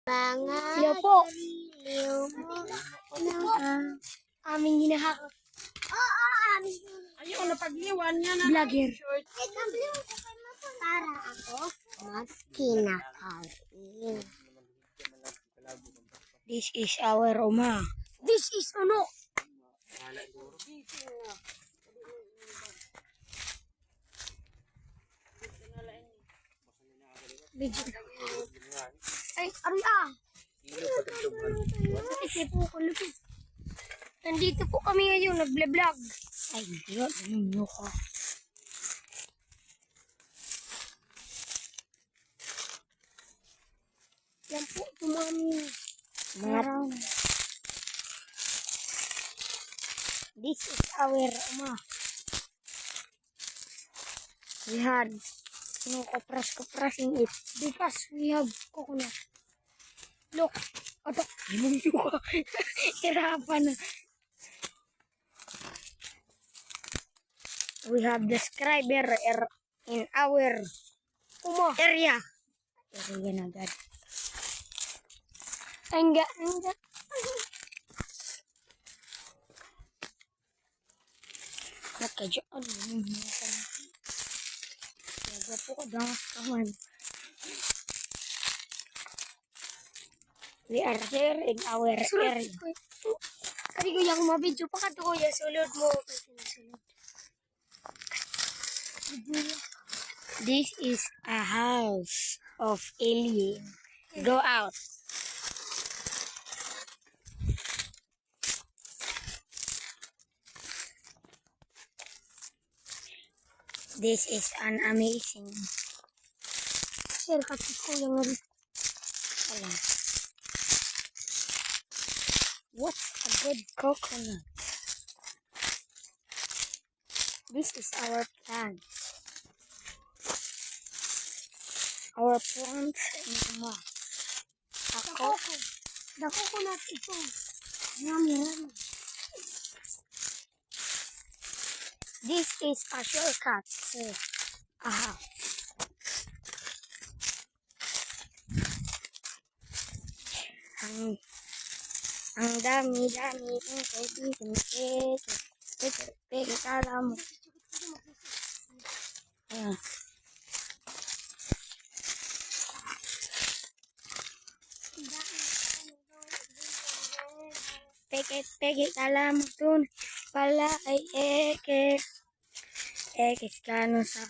Hello po. Aming ginahak. Ayaw na pagliwan niya na. Vlogger. Para ako kinakain. This is our Oma. This is ano? Ay, aroy ah. Po ko lupit. Nandito po kami ngayon, nag-vlog. Ay, hindi yun ka. Yan po, tumami. This is our Oma. We had no kopras in it because we have coconut. Look, ato, hirapan na. We have the subscriber in our area. Area na agad. Enggak. Nakadyo. Yaga po ko damas kaman. We are here in our area. Kali ko yung mabidyo pa ka to kuya. Sulod mo. This is a house of alien. Go out. This is an amazing. Share kasi ko yung alam. What's a good coconut? This is our plant. Our plants in Uma. The coconut ito. Yummy. This is a shortcut. Aha. Ang dami-dami ng kaibigan. Kala mo. Ayan. Peke, kala mo dun. Pala ay eke. Eke, kano sa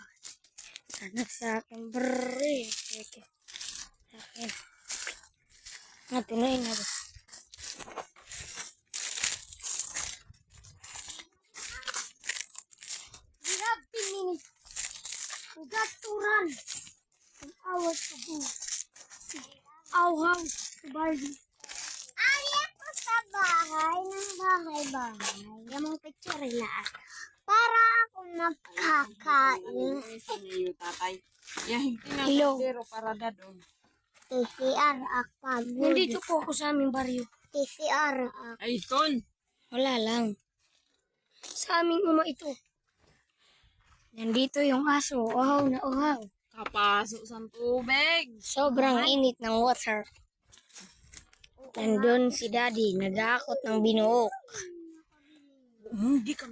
akin. Brrrr. Eke. Akin. Natuloy na ba? We have 10 minutes. We got to run. An hour to go. Our house to Barbie. Ay, ako sa bahay ng bahay-bahay. Yung mga picture lahat. Para ako magkakain. Sinayo tatay. Yahigti na Hello. pero para na doon. TCR ako. Nandito po ako sa aming baryo. TCR ako. Ay, ton. Wala lang. Sa aming Uma ito. Nandito yung aso. Uhaw na uhaw. Kapasok sa tubig. Sobrang init ng water. Nandun si Daddy. Nag-aakot ng binuok. Hindi ka